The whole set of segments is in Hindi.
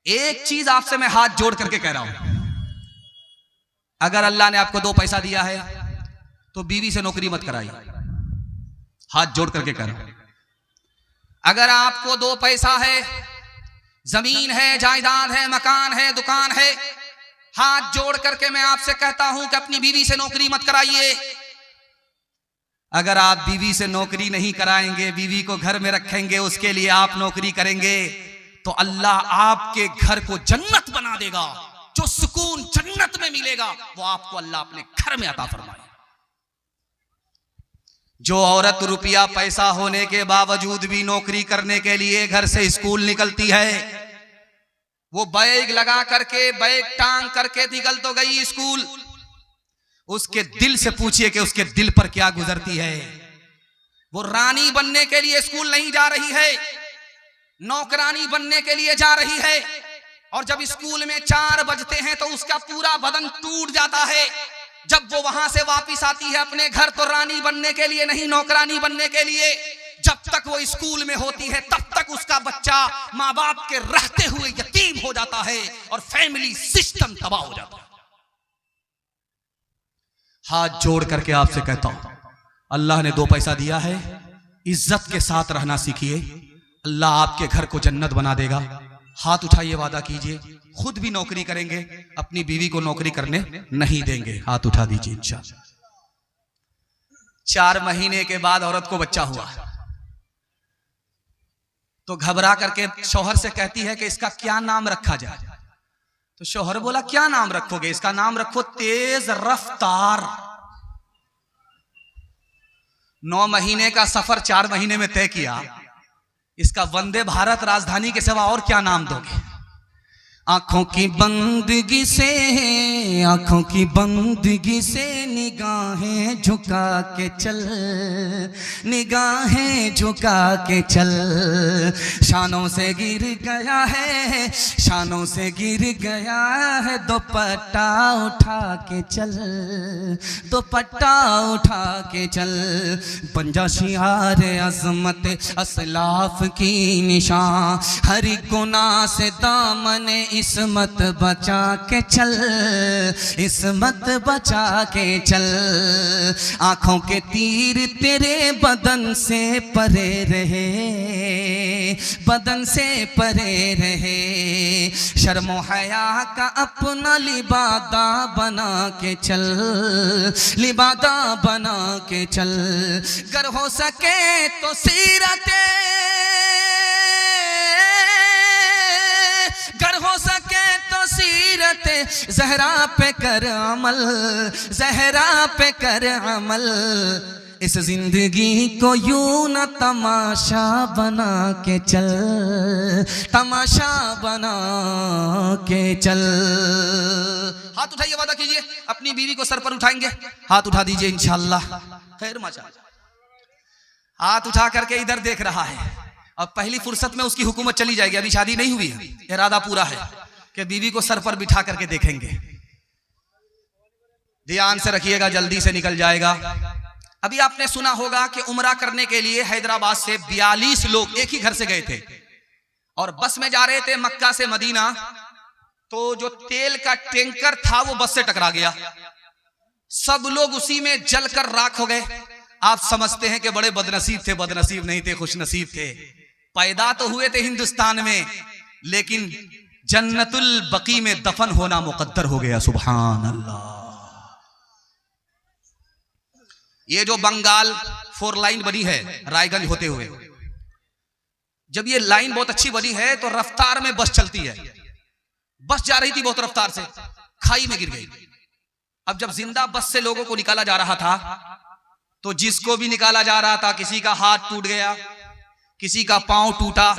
एक चीज आपसे मैं हाथ जोड़ करके कह रहा हूं, अगर अल्लाह ने आपको 2 पैसा दिया है तो बीवी से नौकरी मत कराइए। हाथ जोड़ करके कह रहा हूं, अगर आपको 2 पैसा है, जमीन है, जायदाद है, मकान है, दुकान है, हाथ जोड़ करके मैं आपसे कहता हूं कि अपनी बीवी से नौकरी मत कराइए। अगर आप बीवी से नौकरी नहीं कराएंगे, बीवी को घर में रखेंगे, उसके लिए आप नौकरी करेंगे, तो अल्लाह आपके घर को जन्नत बना देगा। जो सुकून जन्नत में मिलेगा वो आपको अल्लाह अपने घर में अता फरमाए। जो औरत रुपया पैसा होने के बावजूद भी नौकरी करने के लिए घर से स्कूल निकलती है, वो बैग लगा करके, बैग टांग करके निकल तो गई स्कूल, उसके दिल से पूछिए कि उसके दिल पर क्या गुजरती है। वो रानी बनने के लिए स्कूल नहीं जा रही है, नौकरानी बनने के लिए जा रही है। और जब स्कूल में 4 बजते हैं तो उसका पूरा बदन टूट जाता है। जब वो वहां से वापस आती है अपने घर तो रानी बनने के लिए नहीं, नौकरानी बनने के लिए। जब तक वो स्कूल में होती है तब तक उसका बच्चा माँ बाप के रहते हुए यतीम हो जाता है और फैमिली सिस्टम तबाह हो जाता है। हाथ जोड़ करके आपसे कहता हूं, अल्लाह ने 2 पैसा दिया है, इज्जत के साथ रहना सीखिए, अल्लाह आपके घर को जन्नत बना देगा। हाथ उठाइए, वादा कीजिए, खुद भी नौकरी करेंगे, अपनी बीवी को नौकरी करने नहीं देंगे। हाथ उठा दीजिए इंशाअल्लाह। 4 महीने के बाद औरत को बच्चा हुआ तो घबरा करके शौहर से कहती है कि इसका क्या नाम रखा जाए। तो शौहर बोला, क्या नाम रखोगे? इसका नाम रखो तेज रफ्तार। 9 महीने का सफर 4 महीने में तय किया, इसका वंदे भारत राजधानी के सिवा और क्या नाम दोगे? आंखों की बंदगी से, आंखों की बंदगी से निगाहें झुका के चल, निगाहें झुका के चल। शानों से गिर गया है, शानों से गिर गया है, दुपट्टा उठा के चल, दुपट्टा उठा के चल। पंजा शियार अजमत असलाफ की निशान, हर गुनाह से दामन इसमत बचा के चल, इसमत बचा के चल। आंखों के तीर तेरे बदन से परे रहे, बदन से परे रहे। शर्मो हया का अपना लिबादा बना के चल, लिबादा बना के चल। गर हो सके तो सीरते, गर हो सके तो सीरते ज़हरा पे कर अमल, ज़हरा पे कर अमल। इस जिंदगी को यूं न तमाशा बना के चल, तमाशा बना के चल। हाथ उठाइए, वादा कीजिए, अपनी बीवी को सर पर उठाएंगे। हाथ उठा दीजिए इंशाअल्लाह। खैर मचा, हाथ उठा करके इधर देख रहा है। अब पहली फुर्सत में उसकी हुकूमत चली जाएगी, अभी शादी नहीं हुई है, इरादा पूरा है कि बीवी को सर पर बिठा करके देखेंगे। ध्यान से रखिएगा, जल्दी से निकल जाएगा। अभी आपने सुना होगा कि उम्रा करने के लिए हैदराबाद से 42 लोग एक ही घर से गए थे और बस में जा रहे थे मक्का से मदीना। तो जो तेल का टैंकर था वो बस से टकरा गया, सब लोग उसी में जलकर राख हो गए। आप समझते हैं कि बड़े बदनसीब थे, बदनसीब नहीं थे, खुशनसीब थे। पैदा तो हुए थे हिंदुस्तान में, लेकिन जन्नतुल बकी में दफन होना मुकद्दर हो गया। सुभान अल्लाह। ये जो बंगाल 4 लाइन बनी है रायगंज होते हुए, जब ये लाइन बहुत अच्छी बनी है तो रफ्तार में बस चलती है। बस जा रही थी बहुत रफ्तार से, खाई में गिर गई। अब जब जिंदा बस से लोगों को निकाला जा रहा था तो जिसको भी निकाला जा रहा था, किसी का हाथ टूट गया, किसी का पांव टूटा,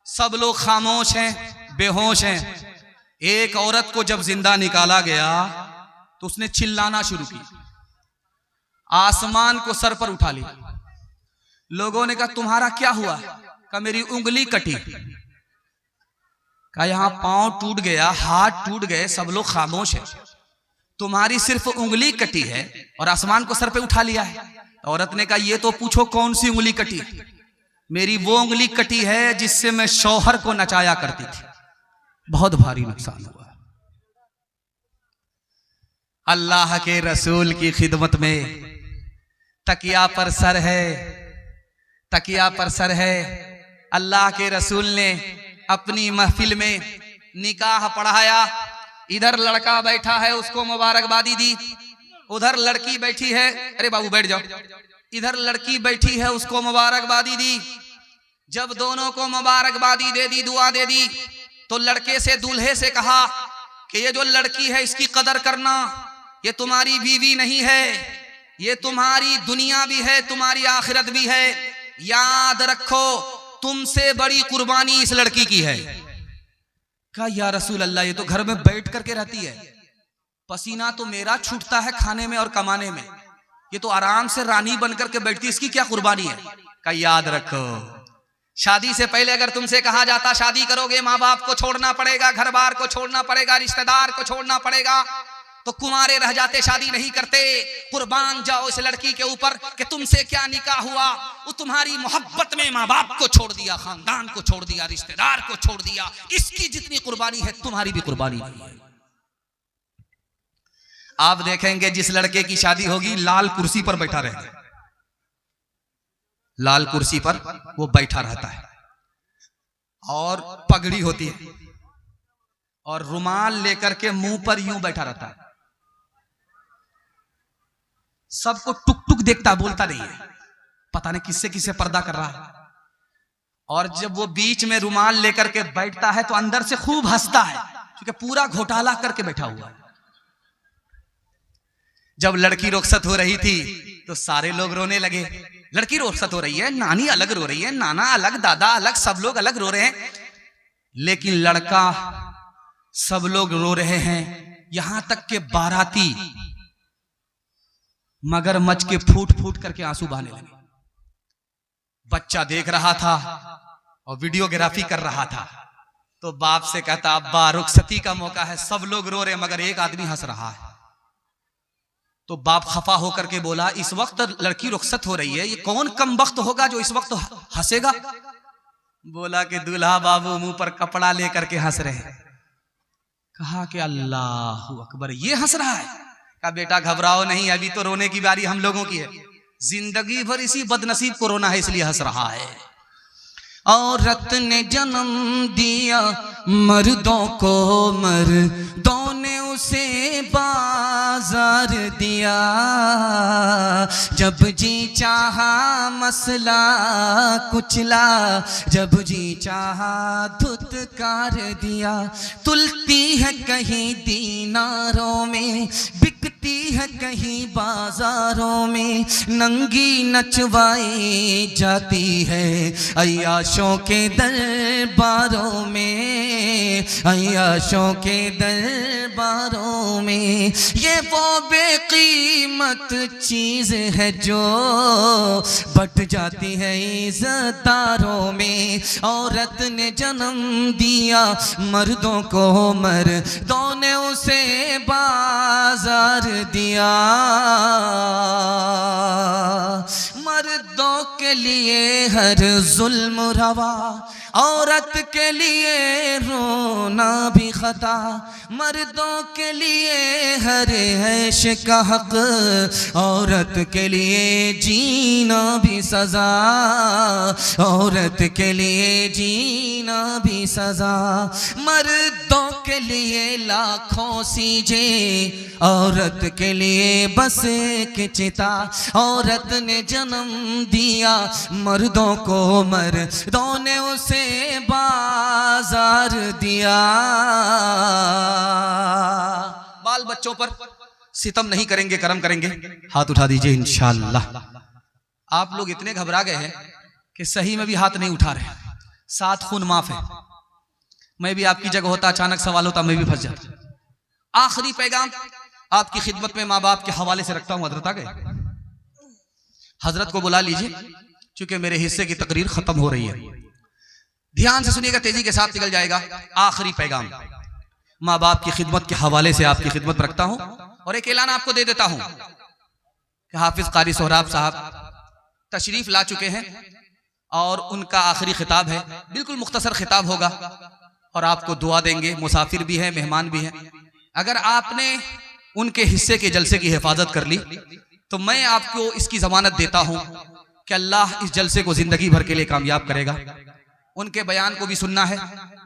सब लोग खामोश हैं, बेहोश हैं। एक औरत को जब जिंदा निकाला गया तो उसने चिल्लाना शुरू की, आसमान को सर पर उठा लिया। लोगों ने कहा, तुम्हारा क्या हुआ? कहा, मेरी उंगली कटी। कहा, यहां पांव टूट गया, हाथ टूट गए, सब लोग खामोश हैं, तुम्हारी सिर्फ उंगली कटी है और आसमान को सर पे उठा लिया है। औरत ने कहा, ये तो पूछो कौन सी उंगली कटी? मेरी वो उंगली कटी है जिससे मैं शौहर को नचाया करती थी। बहुत भारी नुकसान हुआ। अल्लाह के रसूल की खिदमत में तकिया पर सर है, तकिया पर सर है। अल्लाह के रसूल ने अपनी महफिल में निकाह पढ़ाया। इधर लड़का बैठा है, उसको मुबारकबादी दी, उधर लड़की बैठी है, अरे बाबू बैठ जाओ, इधर लड़की बैठी है, उसको मुबारकबादी दी। जब दोनों को मुबारकबादी दे दी, दुआ दे दी, तो लड़के से, दूल्हे से कहा कि ये जो लड़की है इसकी कदर करना, ये तुम्हारी बीवी नहीं है, ये तुम्हारी दुनिया भी है, तुम्हारी आखिरत भी है। याद रखो तुमसे बड़ी कुर्बानी इस लड़की की है। कहा या रसूल अल्लाह, ये तो घर में बैठ करके रहती है, पसीना तो मेरा छूटता है खाने में और कमाने में, ये तो आराम से रानी बनकर के बैठती, इसकी क्या कुर्बानी है। कहा याद रखो शादी से पहले अगर तुमसे कहा जाता शादी करोगे, माँ बाप को छोड़ना पड़ेगा, घर बार को छोड़ना पड़ेगा, रिश्तेदार को छोड़ना पड़ेगा, तो कुंवारे रह जाते, शादी नहीं करते। कुर्बान जाओ इस लड़की के ऊपर कि तुमसे क्या निकाह हुआ, वो तुम्हारी मोहब्बत में माँ बाप को छोड़ दिया, खानदान को छोड़ दिया, रिश्तेदार को छोड़ दिया, इसकी जितनी कुर्बानी है तुम्हारी भी कुर्बानी नहीं है। आप देखेंगे जिस लड़के की शादी होगी लाल कुर्सी पर बैठा रहेगा, लाल कुर्सी पर वो बैठा रहता है, और पगड़ी होती है, और रुमाल लेकर के मुंह पर यूं बैठा रहता है, सबको टुक टुक देखता, बोलता नहीं है, पता नहीं किससे किससे पर्दा कर रहा है। और जब वो बीच में रुमाल लेकर के बैठता है तो अंदर से खूब हंसता है, क्योंकि पूरा घोटाला करके बैठा हुआ है। जब लड़की रुखसत हो रही थी तो सारे लोग रोने लगे, लड़की रुखसत हो रही है, नानी अलग रो रही है, नाना अलग, दादा अलग, सब लोग अलग रो रहे हैं, लेकिन लड़का, सब लोग रो रहे हैं। यहां तक के बाराती मगरमच्छ के फूट फूट करके आंसू बहाने लगे। बच्चा देख रहा था और वीडियोग्राफी कर रहा था, तो बाप से कहता अब्बा रुखसती का मौका है, सब लोग रो रहे मगर एक आदमी हंस रहा है। तो बाप खफा होकर के बोला इस वक्त लड़की रुखसत हो रही है, ये कौन कम वक्त होगा जो इस वक्त हंसेगा। बोला कि दूल्हा बाबू मुंह पर कपड़ा लेकर के हंस रहे हैं। कहा कि अल्लाह अकबर, ये हंस रहा है। कहा बेटा घबराओ नहीं, अभी तो रोने की बारी हम लोगों की है, जिंदगी भर इसी बदनसीब को रोना है, इसलिए हंस रहा है। औरत ने जन्म दिया मर्दों को, मर्दों ने उसे बाजार दिया, जब जी चाहा मसला कुचला, जब जी चाहा धुतकार दिया। तुलती है कहीं दीनारों में, बिकती है कहीं बाजारों में, नंगी नचवाई जाती है अय्याशों के दरबारों में, अय्याशों के दरबारों में। ये वो बेकीमत चीज है जो बट जाती है इज़्ज़तदारों में। औरत ने जन्म दिया मर्दों को, मर्दों ने उसे बाजार दिया। मर्दों के लिए हर जुल्म रवा, औरत के लिए रोना भी खता। मर्दों के लिए हर ऐश का हक, औरत के लिए जीना भी सजा, औरत के लिए जीना भी सजा। मर्दों के लिए लाखों सीजे, औरत के लिए बस एक चिता। औरत ने जन्म दिया मर्दों को, मर्दों ने उसे बाजार दिया। बाल बच्चों पर सितम नहीं करेंगे, करम करेंगे। हाथ उठा दीजिए इंशाअल्लाह। आप लोग इतने घबरा गए हैं कि सही में भी हाथ नहीं उठा रहे। 7 खून माफ है। मैं भी आपकी जगह होता, अचानक सवाल होता, मैं भी फंस जाता। आखिरी पैगाम आपकी खिदमत में माँ बाप के हवाले से रखता हूं। हजरत आ गए, हजरत को बुला लीजिए, क्योंकि मेरे हिस्से की तकरीर खत्म हो रही है। ध्यान से सुनिएगा, तेजी के साथ निकल जाएगा। आखिरी पैगाम माँ बाप की खिदमत के हवाले से आपकी खिदमत में रखता हूं, और एक ऐलान आपको दे देता हूं कि हाफिज कारी सोहराब साहब तशरीफ ला चुके हैं और उनका आखिरी खिताब है। बिल्कुल मुख्तसर खिताब होगा और आपको दुआ देंगे, मुसाफिर भी हैं, मेहमान भी हैं। अगर आपने उनके हिस्से के जलसे की हिफाजत कर ली तो मैं आपको इसकी जमानत देता हूं कि अल्लाह इस जलसे को जिंदगी भर के लिए कामयाब करेगा। उनके बयान को भी सुनना है।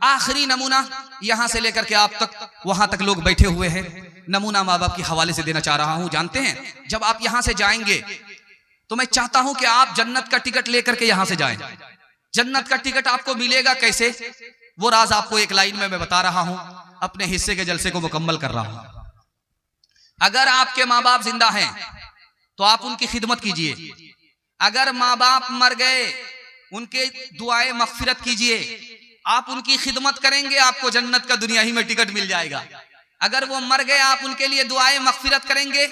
आखिरी नमूना यहां से लेकर के आप तक, वहां तक लोग बैठे हुए हैं, नमूना माँ बाप के हवाले से देना चाह रहा हूं। जानते हैं जब आप यहां से जाएंगे तो मैं चाहता हूं कि आप जन्नत का टिकट लेकर के यहां से जाएं। जन्नत का टिकट आपको मिलेगा कैसे, वो राज आपको एक लाइन में मैं बता रहा हूं, अपने हिस्से के जलसे को मुकम्मल कर रहा हूं। अगर आपके माँ बाप जिंदा हैं तो आप उनकी खिदमत कीजिए। अगर माँ बाप मर गए उनके दुआए मगफिरत कीजिए। आप उनकी खिदमत करेंगे, आपको जन्नत का दुनिया ही में टिकट मिल जाएगा। अगर वो मर गए, आप उनके लिए दुआए मगफिरत करेंगे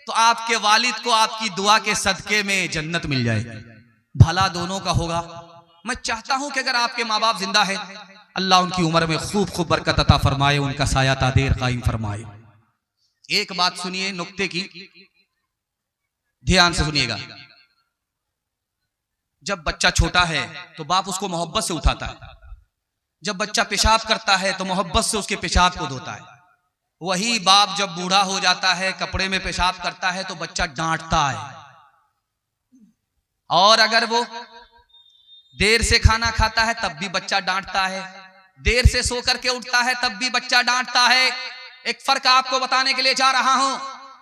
तो आपके वालिद को आपकी दुआ के सदके में जन्नत मिल जाएगी। भला दोनों का होगा। मैं चाहता हूं कि अगर आपके माँ बाप जिंदा है, अल्लाह उनकी उम्र में खूब खूब बरकत अता फरमाए, उनका साया तादेर कायम फरमाए। एक बात सुनिए नुक्ते की, ध्यान से सुनिएगा। जब बच्चा छोटा है तो बाप उसको मोहब्बत से उठाता है। जब बच्चा पेशाब करता है तो मोहब्बत से उसके पेशाब को धोता है। वही बाप जब बूढ़ा हो जाता है, कपड़े में पेशाब करता है तो बच्चा डांटता है। और अगर वो देर से खाना खाता है तब भी बच्चा डांटता है। देर से सो करके उठता है तब भी बच्चा डांटता है। एक फर्क आपको बताने के लिए जा रहा हूं।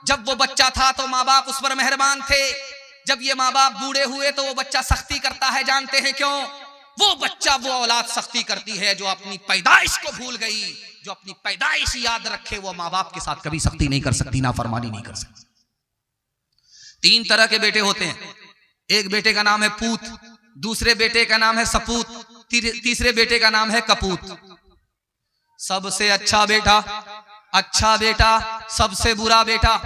जब वो बच्चा था तो माँ बाप उस पर मेहरबान थे। जब ये माँ बाप बूढ़े हुए तो वो बच्चा सख्ती करता है। जानते हैं क्यों? वो बच्चा, वो औलाद सख्ती करती है जो अपनी पैदाइश को भूल गई। जो अपनी पैदाइश याद रखे वो माँ बाप के साथ कभी सख्ती नहीं कर सकती, नाफरमानी नहीं कर सकती। 3 तरह के बेटे होते हैं। एक बेटे का नाम है पूत, दूसरे बेटे का नाम है सपूत, तीसरे बेटे का नाम है कपूत। सबसे अच्छा बेटा, सबसे बुरा बेटा।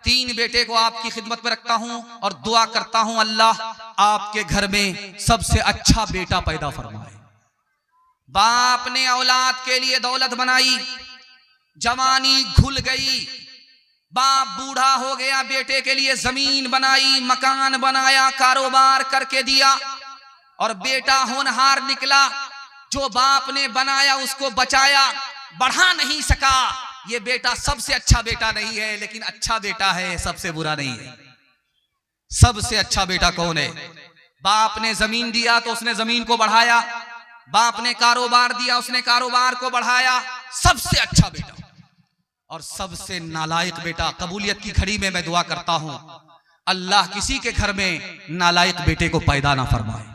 3 बेटे को आपकी खिदमत में रखता हूं और दुआ करता हूं अल्लाह आपके घर में सबसे अच्छा बेटा पैदा फरमाए। बाप ने औलाद के लिए दौलत बनाई, जवानी घुल गई, बाप बूढ़ा हो गया, बेटे के लिए जमीन बनाई, मकान बनाया, कारोबार करके दिया, और बेटा होनहार निकला। जो बाप ने बनाया उसको बचाया, बढ़ा नहीं सका। ये बेटा सबसे अच्छा बेटा नहीं है, लेकिन अच्छा बेटा है, सबसे बुरा नहीं है। सबसे अच्छा बेटा कौन है? बाप ने जमीन दिया तो उसने जमीन को बढ़ाया, बाप ने कारोबार दिया उसने कारोबार को बढ़ाया, सबसे अच्छा बेटा। और सबसे नालायक बेटा, कबूलियत की घड़ी में मैं दुआ करता हूं अल्लाह किसी के घर में नालायक बेटे को पैदा ना फरमाए।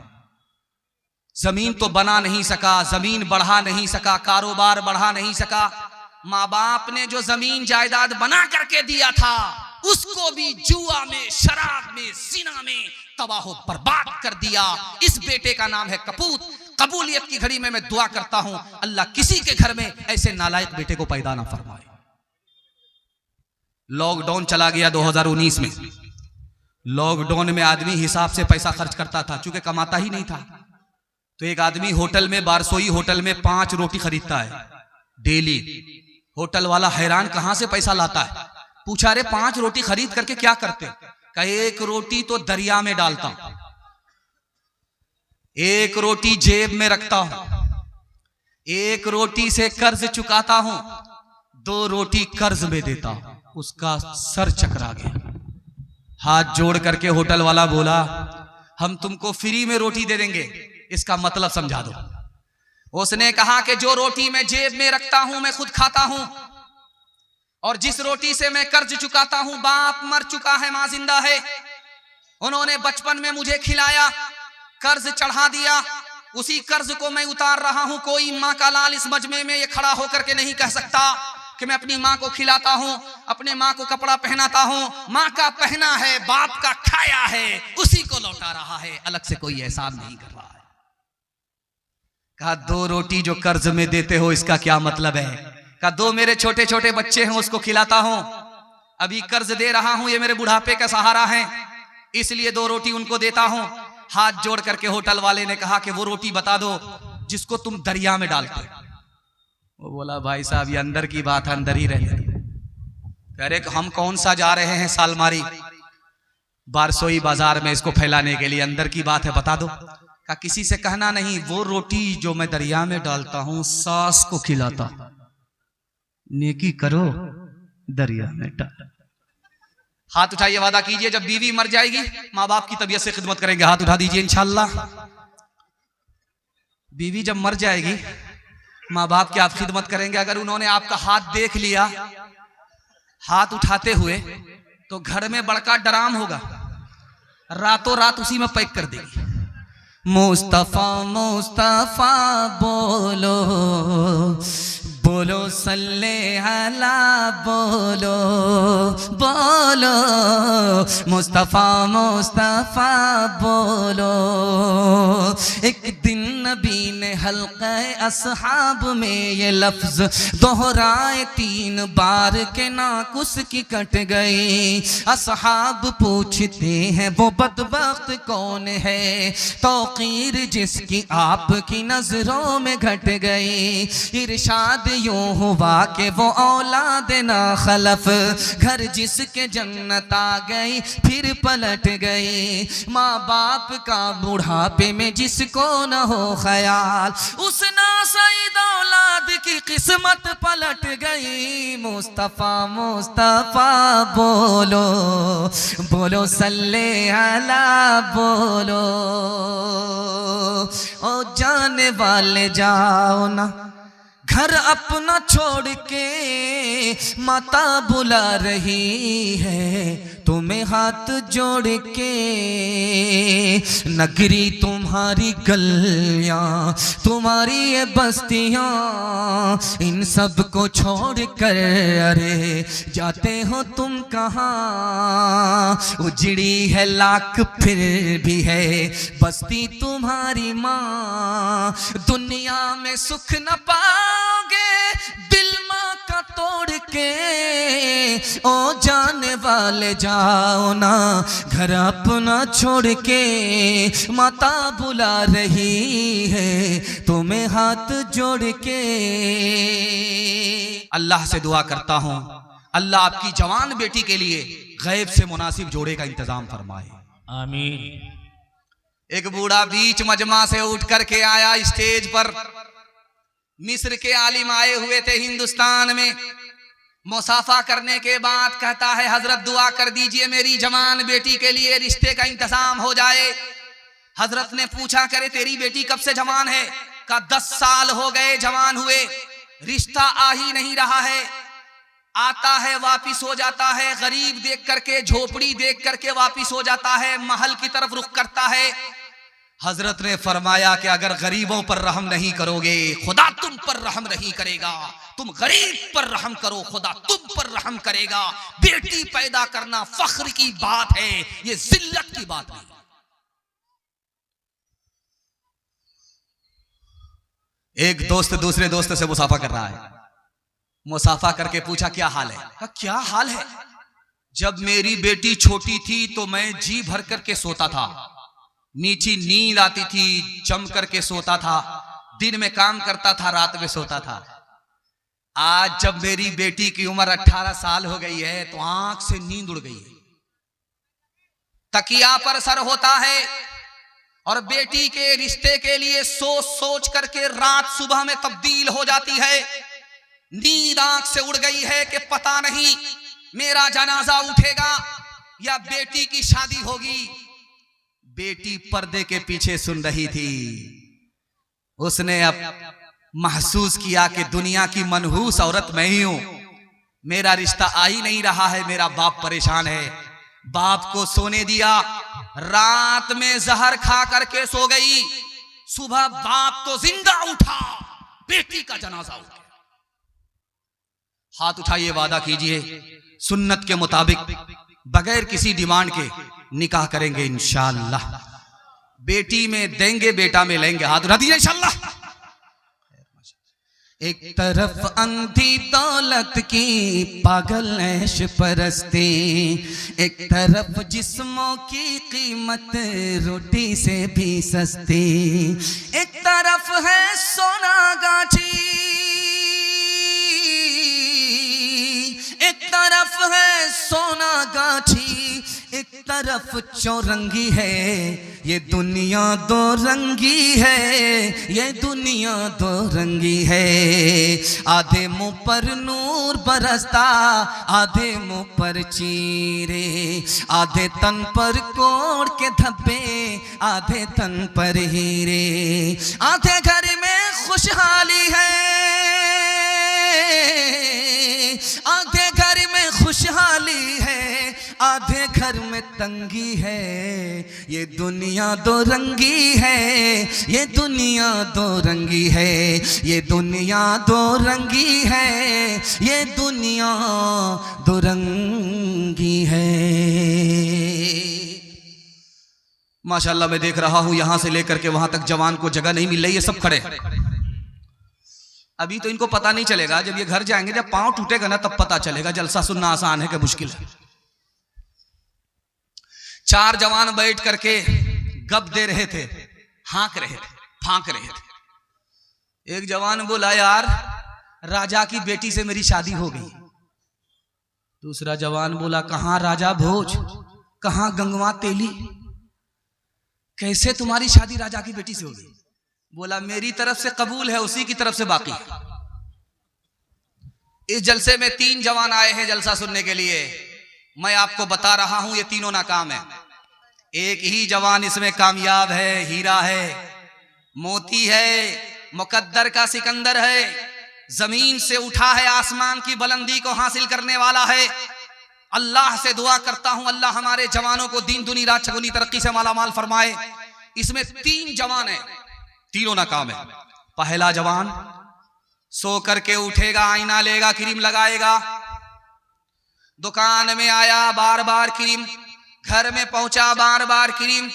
जमीन तो बना नहीं सका, जमीन बढ़ा नहीं सका, कारोबार बढ़ा नहीं सका। माँ बाप ने जो जमीन जायदाद बना करके दिया था उसको भी जुआ में, शराब में, जिना में तबाह बर्बाद कर दिया। इस बेटे का नाम है कपूत। कबूलियत की घड़ी में मैं दुआ करता हूं अल्लाह किसी के घर में ऐसे नालायक बेटे को पैदा ना फरमाए। लॉकडाउन चला गया 2019 में। लॉकडाउन में आदमी हिसाब से पैसा खर्च करता था, चूंकि कमाता ही नहीं था। तो एक आदमी होटल में, बारसोई होटल में 5 रोटी खरीदता है डेली। होटल वाला हैरान, कहां से पैसा लाता है? पूछा, रे 5 रोटी खरीद करके क्या करते? कहा, 1 रोटी तो दरिया में डालता हूं, 1 रोटी जेब में रखता हूं, 1 रोटी से कर्ज चुकाता हूं, 2 रोटी कर्ज में देता हूं। उसका सर चकरा गया। हाथ जोड़ करके होटल वाला बोला, हम तुमको फ्री में रोटी दे देंगे, इसका मतलब समझा दो। उसने कहा कि जो रोटी मैं जेब में रखता हूं मैं खुद खाता हूं, और जिस रोटी से मैं कर्ज चुकाता हूं, बाप मर चुका है, मां जिंदा है, उन्होंने बचपन में मुझे खिलाया, कर्ज चढ़ा दिया, उसी कर्ज को मैं उतार रहा हूं। कोई मां का लाल इस मजमे में ये खड़ा होकर के नहीं कह सकता कि मैं अपनी मां को खिलाता हूं, अपने मां को कपड़ा पहनाता हूं। मां का पहना है, बाप का खाया है, उसी को लौटा रहा है, अलग से कोई एहसान नहीं कर रहा है। कहा, 2 रोटी जो कर्ज में देते हो इसका क्या मतलब है? कहा, 2 मेरे छोटे छोटे बच्चे हैं उसको खिलाता हूं, अभी कर्ज दे रहा हूं, ये मेरे बुढ़ापे का सहारा है, इसलिए 2 रोटी उनको देता हूं। हाथ जोड़ करके होटल वाले ने कहा कि वो रोटी बता दो जिसको तुम दरिया में डालते। वो बोला, भाई साहब ये अंदर की बात है, अंदर ही रहे। कह रहे हम कौन सा जा रहे हैं सालमारी बारसोई बाजार में इसको फैलाने के लिए, अंदर की बात है, बता दो। का किसी से कहना नहीं, वो रोटी जो मैं दरिया में डालता हूं सास को खिलाता, नेकी करो दरिया में डाल। हाथ उठाइए, वादा कीजिए जब बीवी मर जाएगी माँ बाप की तबीयत से खिदमत करेंगे। हाथ उठा दीजिए इंशाल्लाह। बीवी जब मर जाएगी माँ बाप की आप खिदमत करेंगे। अगर उन्होंने आपका हाथ देख लिया हाथ उठाते हुए तो घर में बड़का ड्राम होगा, रातों रात उसी में पैक कर देगी। मुस्तफा मुस्तफा बोलो बोलो सल्ले अला बोलो बोलो मुस्तफा मुस्तफा बोलो। एक दिन नबी ने हल्क़े अस्हाब में ये लफ्ज दोहराए 3 बार के नाकुस की कट गई। अस्हाब पूछते हैं वो बदबख्त कौन है, तौक़ीर जिसकी आपकी नजरों में घट गई। इरशाद यूं हुआ कि वो औलाद ना खलफ, घर जिसके जन्नत आ गई फिर पलट गई। माँ बाप का बुढ़ापे में जिसको न हो ख्याल, उस नासईद औलाद की किस्मत पलट गई। मुस्तफा मुस्तफा बोलो बोलो सल्ले अला बोलो। ओ जाने वाले जाओ ना घर अपना छोड़ के, माता बुला रही है तुम्हें हाथ जोड़ के। नगरी तुम्हारी गलियां तुम्हारी ये बस्तियां, इन सब को छोड़ कर अरे जाते हो तुम कहाँ। उजड़ी है लाख फिर भी है बस्ती तुम्हारी माँ। दुनिया में सुख न पाओगे दिल माँ का तोड़ के। ओ जाने वाले जाओ ना घर अपना छोड़ के, माता बुला रही है तुम्हें हाथ जोड़ के। अल्लाह से दुआ करता हूं अल्लाह आपकी जवान बेटी के लिए गैब से मुनासिब जोड़े का इंतजाम फरमाए, आमीन। एक बूढ़ा बीच मजमा से उठ करके आया स्टेज पर। मिस्र के आलिम आए हुए थे हिंदुस्तान में। मुसाफा करने के बाद कहता है हजरत दुआ कर दीजिए मेरी जवान बेटी के लिए रिश्ते का इंतजाम हो जाए। हजरत ने पूछा करे तेरी बेटी कब से जवान है? का 10 साल हो गए जवान हुए, रिश्ता आ ही नहीं रहा है। आता है वापिस हो जाता है, गरीब देख करके झोपड़ी देख करके वापिस हो जाता है, महल की तरफ रुख करता है। हजरत ने फरमाया कि अगर गरीबों पर रहम नहीं करोगे खुदा तुम पर रहम नहीं करेगा। तुम गरीब पर रहम करो खुदा तुम पर रहम करेगा। बेटी पैदा करना फख्र की बात है, ये जिल्लत की बात नहीं। एक दोस्त दूसरे दोस्त से मुसाफा कर रहा है। मुसाफा करके पूछा क्या हाल है? क्या हाल है? जब मेरी बेटी छोटी थी तो मैं जी भर करके सोता था, मीठी नींद आती थी, जम करके सोता था, दिन में काम करता था, रात में सोता था। आज जब मेरी बेटी की उम्र 18 साल हो गई है तो आंख से नींद उड़ गई है, तकिया पर सर होता है और बेटी के रिश्ते के लिए सोच सोच करके रात सुबह में तब्दील हो जाती है। नींद आंख से उड़ गई है कि पता नहीं मेरा जनाजा उठेगा या बेटी की शादी होगी। बेटी पर्दे के पीछे सुन रही थी। उसने अब महसूस किया कि दुनिया की मनहूस औरत मैं ही हूं, मेरा रिश्ता आ ही नहीं रहा है, मेरा बाप परेशान है। बाप को सोने दिया, रात में जहर खा करके सो गई। सुबह बाप तो जिंदा उठा, बेटी का जनाजा उठ गया। हाथ उठाइए, वादा कीजिए सुन्नत के मुताबिक बगैर किसी डिमांड के निकाह करेंगे इंशाअल्लाह। बेटी में देंगे, बेटा में लेंगे। हाथ उठा दीजिए इंशाअल्लाह। एक तरफ अंधी दौलत की पागल ऐश परस्ती, एक तरफ जिस्मों की कीमत रोटी से भी सस्ती। एक तरफ है सोना गाछी, एक तरफ है सोना गाछी, एक तरफ चौरंगी है ये दुनिया दो रंगी है, ये दुनिया दो रंगी है। आधे मुंह पर नूर बरसता, आधे मुंह पर चीरे, आधे तन पर कोड़ के धब्बे, आधे तन पर हीरे। आधे घर में खुशहाली है, आधे घर में खुशहाली है, आधे घर में तंगी है। ये दुनिया दो रंगी है, ये दुनिया दो रंगी है, ये दुनिया दो रंगी है, ये दुनिया दो रंगी है। माशाल्लाह मैं देख रहा हूं यहां से लेकर के वहां तक जवान को जगह नहीं मिल रही है, सब खड़े। अभी तो इनको पता नहीं चलेगा, जब ये घर जाएंगे, जब पांव टूटेगा ना तब पता चलेगा जलसा सुनना आसान है कि मुश्किल है। 4 जवान बैठ करके गप दे रहे थे, हाँक रहे थे, फांक रहे थे। एक जवान बोला, यार राजा की बेटी से मेरी शादी हो गई। दूसरा जवान बोला, कहां राजा भोज, कहां गंगवा तेली, कैसे तुम्हारी शादी राजा की बेटी से हो गई? बोला, मेरी तरफ से कबूल है, उसी की तरफ से बाकी। इस जलसे में 3 जवान आए हैं जलसा सुनने के लिए। मैं आपको बता रहा हूं ये तीनों नाकाम है। एक ही जवान इसमें कामयाब है, हीरा है, मोती है, मुकद्दर का सिकंदर है, जमीन से उठा है, आसमान की बुलंदी को हासिल करने वाला है। अल्लाह से दुआ करता हूं, अल्लाह हमारे जवानों को दीन दुनी रात चगुनी तरक्की से मालामाल फरमाए। इसमें 3 जवान है, तीनों नाकाम है। पहला जवान सो करके उठेगा, आईना लेगा, क्रीम लगाएगा, दुकान में आया बार बार क्रीम, घर में पहुंचा बार बार क्रीम,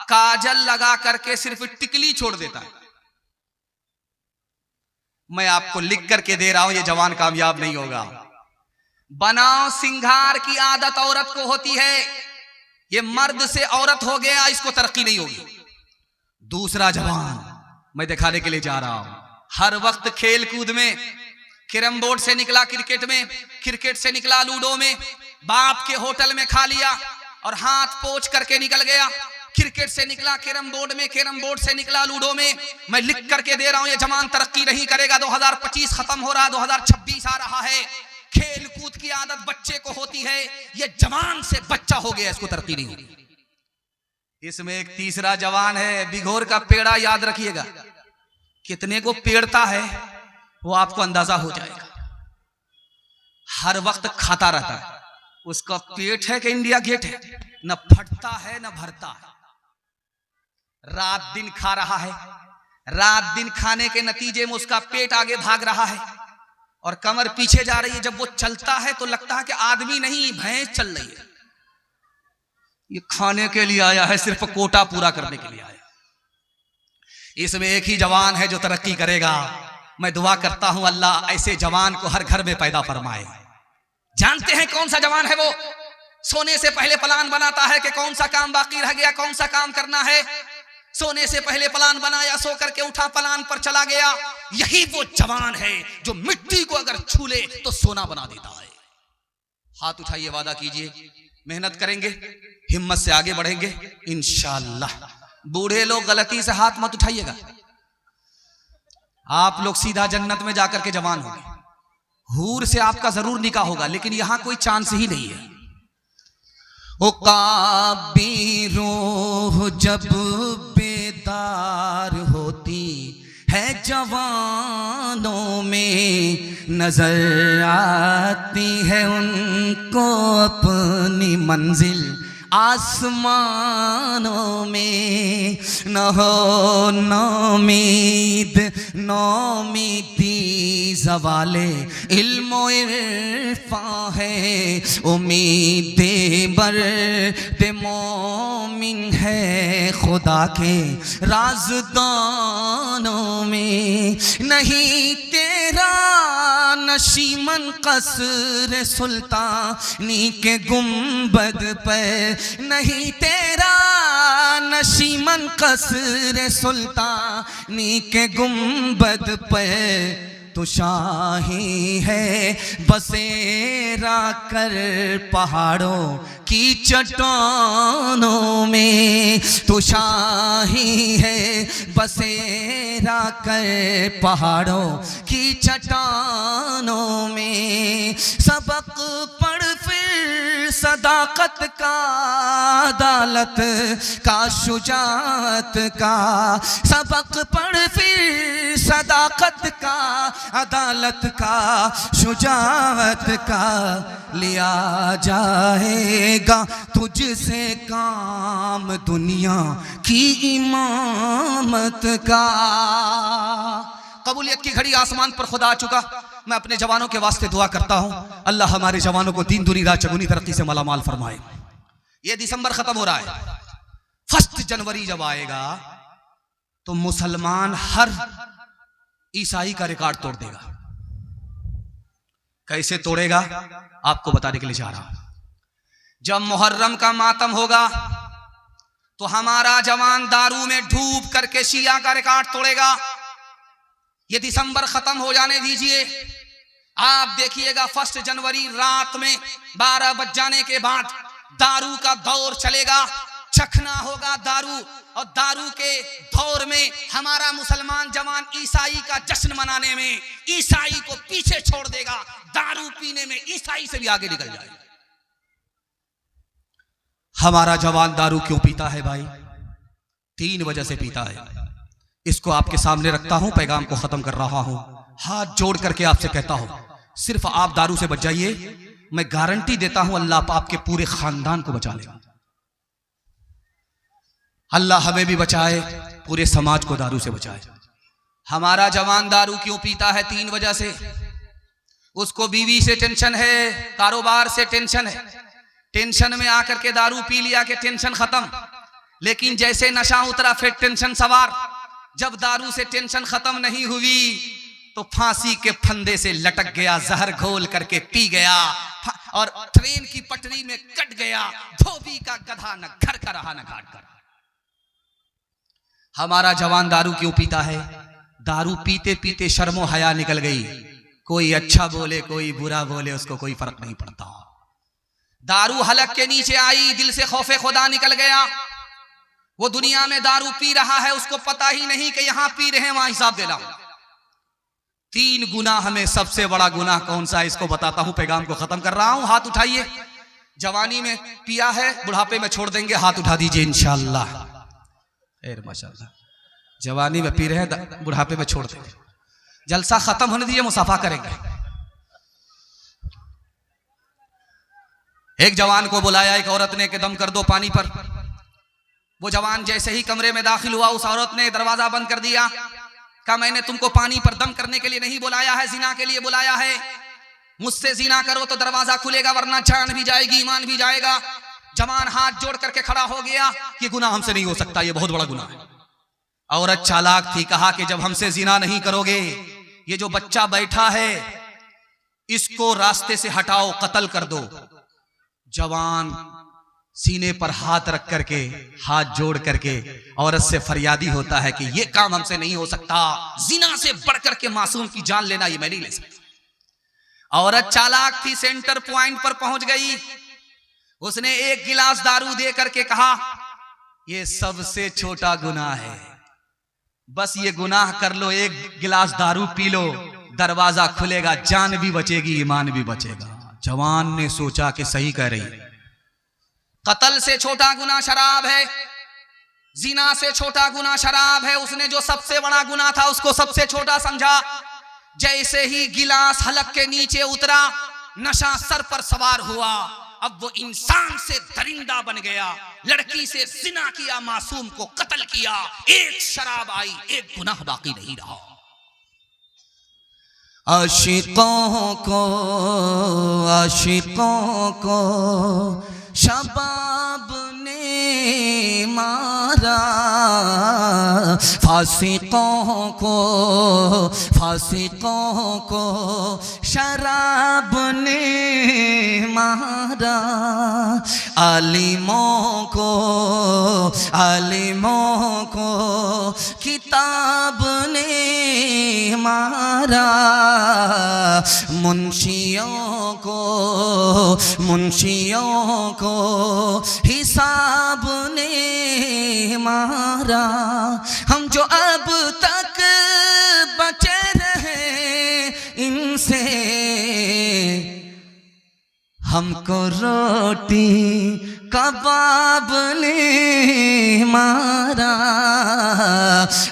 काजल लगा करके सिर्फ टिकली छोड़ देता है। मैं आपको लिख करके दे रहा हूं, ये जवान कामयाब नहीं होगा। बनाव सिंगार की आदत औरत को होती है, ये मर्द से औरत हो गया, इसको तरक्की नहीं होगी। दूसरा जवान मैं दिखाने के लिए जा रहा हूं, हर वक्त खेल कूद में, कैरम बोर्ड से निकला क्रिकेट में, क्रिकेट से निकला लूडो में, बाप के होटल में खा लिया और हाथ पोंछ करके निकल गया। क्रिकेट से निकला कैरम बोर्ड में, कैरम बोर्ड से निकला लूडो में। मैं लिख करके दे रहा हूं, ये जवान तरक्की नहीं करेगा। 2025 खत्म हो रहा, 2026 आ रहा है। खेल कूद की आदत बच्चे को होती है, ये जवान से बच्चा हो गया, इसको तरक्की नहीं होगी। इसमें एक तीसरा जवान है, बिघोर का पेड़ा, याद रखिएगा, कितने को पेड़ता है वो आपको अंदाजा हो जाएगा। हर वक्त खाता रहता है, उसका पेट है कि इंडिया गेट है, न फटता है न भरता है। रात दिन खा रहा है, रात दिन खाने के नतीजे में उसका पेट आगे भाग रहा है और कमर पीछे जा रही है। जब वो चलता है तो लगता है कि आदमी नहीं, भैंस चल रही है। ये खाने के लिए आया है, सिर्फ कोटा पूरा करने के लिए आया। इसमें एक ही जवान है जो तरक्की करेगा। मैं दुआ करता हूं अल्लाह ऐसे जवान को हर घर में पैदा फरमाए। जानते हैं कौन सा जवान है वो? सोने से पहले प्लान बनाता है कि कौन सा काम बाकी रह गया, कौन सा काम करना है। सोने से पहले प्लान बनाया, सो करके उठा, प्लान पर चला गया। यही वो जवान है जो मिट्टी को अगर छू ले तो सोना बना देता है। हाथ उठाइए, वादा कीजिए, मेहनत करेंगे, हिम्मत से आगे बढ़ेंगे इंशाअल्लाह। बूढ़े लोग गलती से हाथ मत उठाइएगा, आप लोग सीधा जन्नत में जाकर के जवान होंगे। हूर से आपका जरूर निकाह होगा, लेकिन यहां कोई चांस ही नहीं है। ओ काबी रूह जब बेदार होती है जवानों में, नजर आती है उनको अपनी मंजिल आसमानों में। न हो नौमीद नौमीदी ज़वाले इल्मो इरफा है, उम्मीदे बर्द मोमिन है खुदा के राज़दानों में। नहीं तेरा नशीमन कसर सुल्तानी के गुंबद पर, नहीं तेरा नशीमन कसर सुल्तानी के गुंबद पर, तो शाही है बसेरा कर पहाड़ों की चट्टानों में, तो शाही है बसेरा कर पहाड़ों की चट्टानों में। सबक पढ़ फिर सदाकत का, अदालत का, शुजाअत का, सबक पढ़ फिर सदाकत का, अदालत का, शुजाअत का, लिया जाएगा तुझसे काम दुनिया की इमामत का। कबूलियत की घड़ी आसमान पर खुदा आ चुका। मैं अपने जवानों के वास्ते दुआ करता हूं, अल्लाह हमारे जवानों को दीन दुनी रात चगुनी तरक्की से मालामाल फरमाए। ये दिसंबर खत्म हो रहा है, 1 जनवरी जब आएगा तो मुसलमान हर ईसाई का रिकॉर्ड तोड़ देगा। कैसे तोड़ेगा आपको बताने के लिए जा रहा हूं। जब मुहर्रम का मातम होगा तो हमारा जवान दारू में डूब करके शिया का रिकॉर्ड तोड़ेगा। ये दिसंबर खत्म हो जाने दीजिए, आप देखिएगा 1 जनवरी रात में 12 बज जाने के बाद दारू का दौर चलेगा, चखना होगा दारू, और दारू के दौर में हमारा मुसलमान जवान ईसाई का जश्न मनाने में ईसाई को पीछे छोड़ देगा, दारू पीने में ईसाई से भी आगे निकल जाएगा। हमारा जवान दारू क्यों पीता है भाई? 3 वजह से पीता है। इसको आपके सामने रखता हूं, पैगाम को खत्म कर रहा हूं। हाथ जोड़ करके आपसे कहता हूं, सिर्फ आप दारू से बच जाइए, मैं गारंटी देता हूं अल्लाह आपके पूरे खानदान को बचा लेगा। अल्लाह हमें भी बचाए, पूरे समाज को दारू से बचाए। हमारा जवान दारू क्यों पीता है? 3 वजह से। उसको बीवी से टेंशन है, कारोबार से टेंशन है, टेंशन में आकर के दारू पी लिया कि टेंशन खत्म। लेकिन जैसे नशा उतरा फिर टेंशन सवार। जब दारू से टेंशन खत्म नहीं हुई तो फांसी के फंदे से लटक गया, जहर घोल करके पी गया और ट्रेन की पटरी में कट गया। धोबी का गधा न घर का रहा न घाट का। हमारा जवान दारू क्यों पीता है? दारू पीते पीते शर्मो हया निकल गई। कोई अच्छा बोले कोई बुरा बोले, उसको कोई फर्क नहीं पड़ता। दारू हलक के नीचे आई, दिल से खौफे खुदा निकल गया। वो दुनिया में दारू पी रहा है, उसको पता ही नहीं कि यहां पी रहे हैं वहां हिसाब देना। 3 गुनाह में सबसे बड़ा गुनाह कौन सा है इसको बताता हूं, पैगाम को खत्म कर रहा हूं। हाथ उठाइए, जवानी में पिया है, बुढ़ापे में छोड़ देंगे, हाथ उठा दीजिए इंशाअल्लाह। माशाअल्लाह, जवानी में पी रहे हैं, बुढ़ापे में छोड़ देंगे। जलसा खत्म होने दीजिए, मुसाफा करेंगे। एक जवान को बुलाया एक औरत ने कि दम कर दो पानी पर। वो जवान जैसे ही कमरे में दाखिल हुआ, उस औरत ने दरवाजा बंद कर दिया। कहा मैंने तुमको पानी पर दम करने के लिए नहीं बुलाया है, जिना के लिए बुलाया है। मुझसे जिना करो तो दरवाजा खुलेगा, वरना जान भी जाएगी, ईमान भी जाएगा। जवान हाथ जोड़ करके खड़ा हो गया कि गुनाह हमसे नहीं हो सकता, ये बहुत बड़ा गुनाह है। औरत चालाक थी, कहा कि जब हमसे जिना नहीं करोगे, ये जो बच्चा बैठा है इसको रास्ते से हटाओ, कत्ल कर दो। जवान सीने पर हाथ रख करके, हाथ जोड़ करके औरत से फरियादी होता है कि ये काम हमसे नहीं हो सकता, जिना से बढ़कर के मासूम की जान लेना ये मैं नहीं ले सकता। औरत चालाक थी, सेंटर पॉइंट पर पहुंच गई। उसने एक गिलास दारू दे करके कहा ये सबसे छोटा गुनाह है, बस ये गुनाह कर लो, एक गिलास दारू पी लो, दरवाजा खुलेगा, जान भी बचेगी, ईमान भी बचेगा। जवान ने सोचा कि सही कह रही, कत्ल से छोटा गुनाह शराब है, जिना से छोटा गुनाह शराब है। उसने जो सबसे बड़ा गुनाह था उसको सबसे छोटा समझा। जैसे ही गिलास हलक के नीचे उतरा, नशा सर पर सवार हुआ। अब वो इंसान से दरिंदा बन गया। लड़की से जिना किया, मासूम को कत्ल किया। एक शराब आई, एक गुनाह बाकी नहीं रहा। आशिकों को शबाब ने मारा, फासिकों को शराब ने मारा, आलिमों को किताब ने मारा, मुंशियों को हिसाब ने मारा। हम जो अब तक बचे रहे इनसे, हमको रोटी कबाब ने मारा,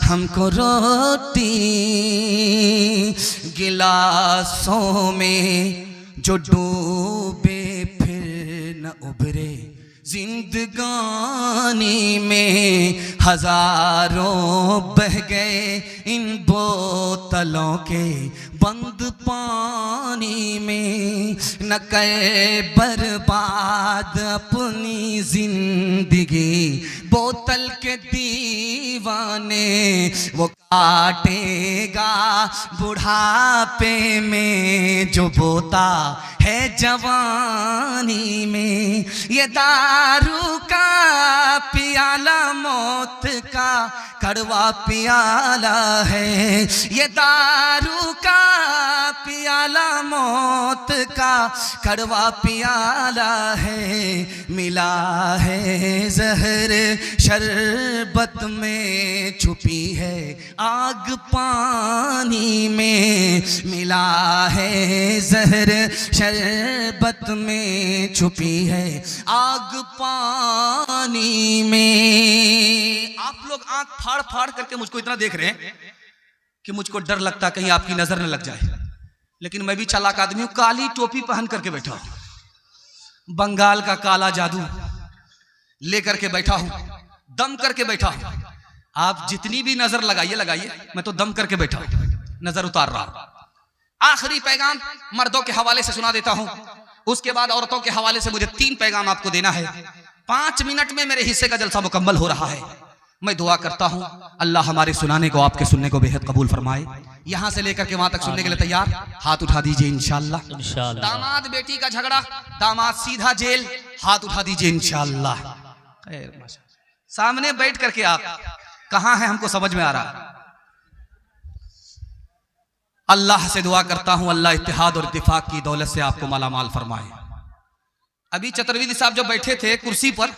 हमको रोटी गिलासों में जो डूबे फिर न उभरे, जिंदगानी में हजारों बह गए इन बोतलों के बंद पानी में। न करे बर्बाद अपनी जिंदगी बोतल के दीवाने, वो काटेगा बुढ़ापे में जो बोता है जवानी में। ये दारू का पियाला मौत का कड़वा पियाला है, ये दारू का पियाला मौत का कड़वा पियाला है। मिला है जहर शरबत में, छुपी है आग पानी में। मिला है जहर शरबत में, छुपी है आग पानी में। आप लोग आंख फाड़ फाड़ करके मुझको इतना देख रहे हैं कि मुझको डर लगता कहीं आपकी नजर न लग जाए, लेकिन मैं भी चालाक आदमी हूं। काली टोपी पहन करके बैठा हूं, बंगाल का काला जादू लेकर के बैठा हूं, दम करके बैठा हूं। आप जितनी भी नजर लगाइए, मैं तो दम करके बैठा हूं, नजर उतार रहा हूं। आखिरी पैगाम मर्दों के हवाले से सुना देता हूं, उसके बाद औरतों के हवाले से मुझे 3 पैगाम आपको देना है। 5 मिनट में मेरे हिस्से का जलसा मुकम्मल हो रहा है। मैं दुआ करता हूं अल्लाह हमारे सुनाने को, आपके सुनने को बेहद कबूल फरमाए। यहां से लेकर के वहां तक सुनने के लिए तैयार? हाथ उठा दीजिए इंशाअल्लाह। दामाद बेटी का झगड़ा, दामाद सीधा जेल, हाथ उठा दीजिए इंशाअल्लाह। सामने बैठ करके आप कहां हैं हमको समझ में आ रहा। अल्लाह से दुआ करता हूं अल्लाह इत्तिहाद और इत्तिफाक की दौलत से आपको मालामाल फरमाए। अभी चतुर्वेदी साहब जब बैठे थे कुर्सी पर,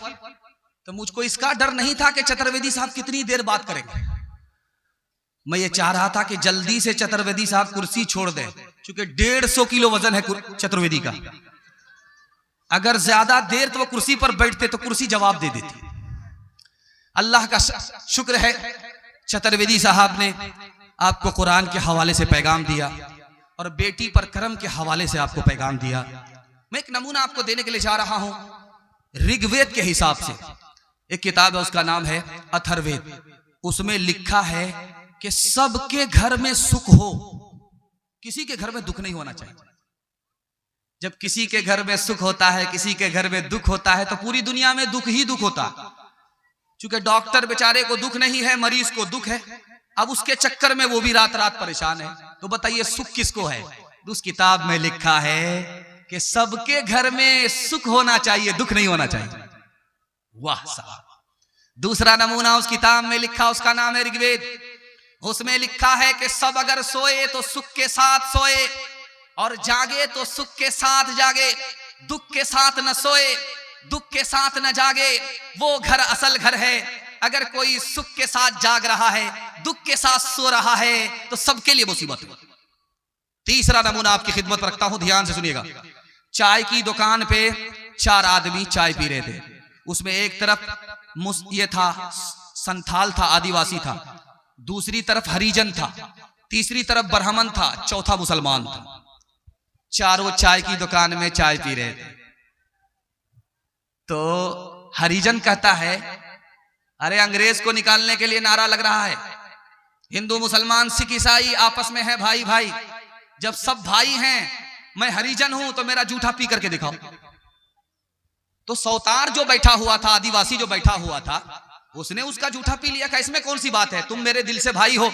तो मुझको इसका डर नहीं था कि चतुर्वेदी साहब कितनी देर बात करेंगे। मैं ये चाह रहा था कि जल्दी से चतुर्वेदी साहब कुर्सी छोड़ दें, क्योंकि 150 किलो वजन है चतुर्वेदी का। अगर ज्यादा देर तो वो कुर्सी पर बैठते तो कुर्सी जवाब दे देती। अल्लाह का शुक्र है चतुर्वेदी साहब ने आपको कुरान के हवाले से पैगाम दिया और बेटी पर कर्म के हवाले से आपको पैगाम दिया। मैं एक नमूना आपको देने के लिए जा रहा हूं। ऋग्वेद के हिसाब से एक किताब है, उसका नाम है अथर्ववेद। उसमें लिखा है कि सबके घर में सुख हो, किसी के घर में दुख नहीं होना चाहिए। जब किसी के घर में सुख होता है, किसी के घर में दुख होता है, तो पूरी दुनिया में दुख ही दुख होता। क्योंकि डॉक्टर बेचारे को दुख नहीं है, मरीज को दुख है। अब उसके चक्कर में वो भी रात रात परेशान है। तो बताइए सुख किसको है? उस किताब में लिखा है कि सबके घर में सुख होना चाहिए, दुख नहीं होना चाहिए। वाह साहब। दूसरा नमूना उस किताब में लिखा, उसका नाम है ऋग्वेद। उसमें लिखा है कि सब अगर सोए तो सुख के साथ सोए, और जागे तो सुख के साथ जागे। दुख के साथ न सोए, दुख के साथ न जागे, वो घर असल घर है। अगर कोई सुख के साथ जाग रहा है, दुख के साथ सो रहा है, तो सबके लिए मुसीबत है। तीसरा नमूना आपकी खिदमत पर रखता हूं, ध्यान से सुनिएगा। चाय की दुकान पे 4 आदमी चाय पी रहे थे। उसमें एक तरफ ये था संथाल था, आदिवासी था, दूसरी तरफ हरिजन था, तीसरी तरफ ब्राह्मण था, चौथा मुसलमान था। चारों चाय की दुकान में चाय पी रहे थे। तो हरिजन कहता है, अरे अंग्रेज को निकालने के लिए नारा लग रहा है, हिंदू मुसलमान सिख ईसाई आपस में है भाई भाई। जब सब भाई हैं, मैं हरिजन हूं, तो मेरा जूठा पी करके दिखाओ। तो सौतार जो बैठा हुआ था, आदिवासी जो बैठा हुआ था, उसने उसका जूठा पी लिया। इसमें कौन सी बात है? तुम मेरे दिल से भाई हो,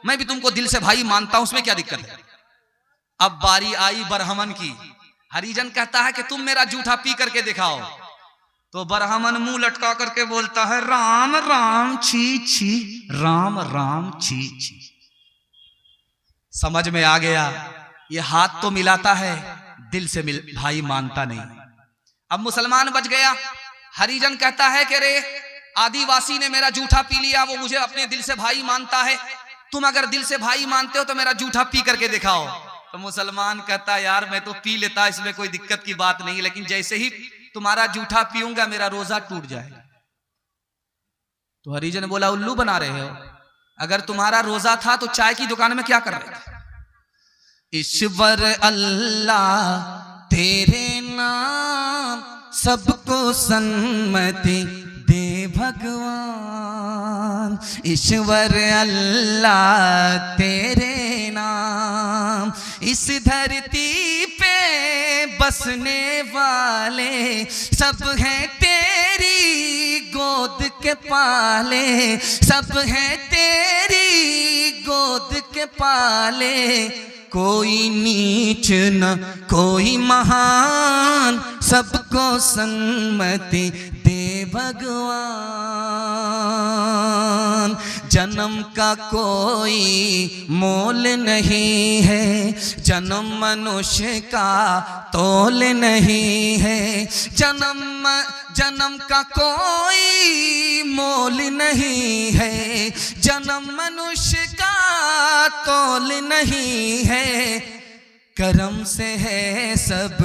मैं भी तुमको दिल से भाई मानता हूं, उसमें क्या दिक्कत है? अब बारी आई ब्राह्मण की। हरिजन कहता है कि तुम मेरा जूठा पी करके दिखाओ। तो ब्राह्मण मुंह लटका करके बोलता है राम राम छी छी, राम राम छी छी। समझ में आ गया, ये हाथ तो मिलाता है, दिल से भाई मानता नहीं। अब मुसलमान बच गया। हरिजन कहता है कि रे आदिवासी ने मेरा जूठा पी लिया, वो मुझे अपने दिल से भाई मानता है, तुम अगर दिल से भाई मानते हो तो मेरा जूठा पी करके दिखाओ। तो मुसलमान कहता है यार मैं तो पी लेता, इसमें कोई दिक्कत की बात नहीं, लेकिन जैसे ही तुम्हारा जूठा पीऊंगा मेरा रोजा टूट जाएगा। तो हरिजन बोला उल्लू बना रहे हो, अगर तुम्हारा रोजा था तो चाय की दुकान में क्या कर रहे थे? ईश्वर अल्लाह तेरे नाम सबको सन्मति दे भगवान, ईश्वर अल्लाह तेरे नाम इस धरती पे बसने वाले सब हैं तेरी गोद के पाले, सब हैं तेरी गोद के पाले, कोई नीच न कोई महान सबको सन्मति दे भगवान। जन्म का कोई मोल नहीं है, जन्म मनुष्य का तोल नहीं है, जन्म का कोई मोल नहीं है, जन्म मनुष्य का तोल नहीं है, करम से है सब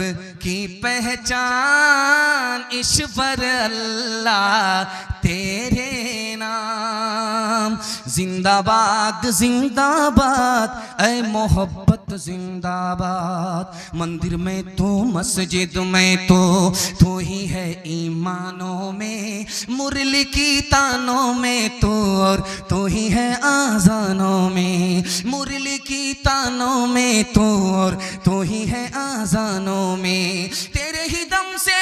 की पहचान, ईश्वर अल्लाह तेरे नाम। जिंदाबाद जिंदाबाद ऐ मोहब्बत जिंदाबाद, मंदिर में तो मस्जिद में तो तू ही है ईमानों में, मुरली की तानों में तो और तू ही है आजानों में, मुरली की तानों में तो और तू ही है आजानों में, तेरे ही दम से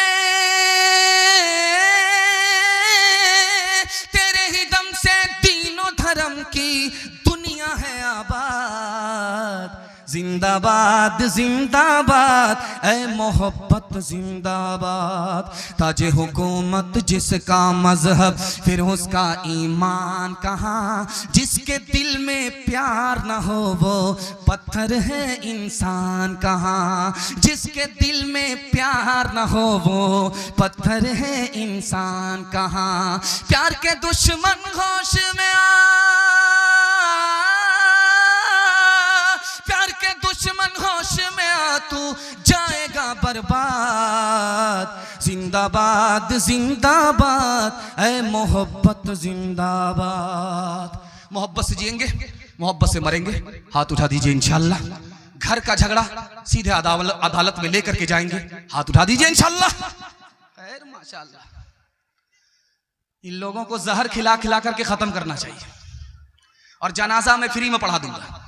दीनों धर्म की दुनिया है आबाद। जिंदाबाद जिंदाबाद ऐ मोहब्बत जिंदाबाद, ताजे हुकूमत जिसका मजहब फिर उसका ईमान कहाँ, जिसके दिल में प्यार न हो वो पत्थर है इंसान कहाँ, जिसके दिल में प्यार न हो वो पत्थर है इंसान कहाँ। प्यार के दुश्मन होश में दुश्मन होश में आ, तू जाएगा बर्बाद। जिंदाबाद जिंदाबाद ऐ मोहब्बत जिंदाबाद। मोहब्बत से जिएंगे, मोहब्बत से मरेंगे, हाथ उठा दीजिए इंशाल्लाह। घर का झगड़ा सीधे अदालत में लेकर के जाएंगे, हाथ उठा दीजिए इंशाल्लाह। खैर माशाल्लाह, इन लोगों को जहर खिला खिला करके खत्म करना चाहिए, और जनाजा में फ्री में पढ़ा दूंगा।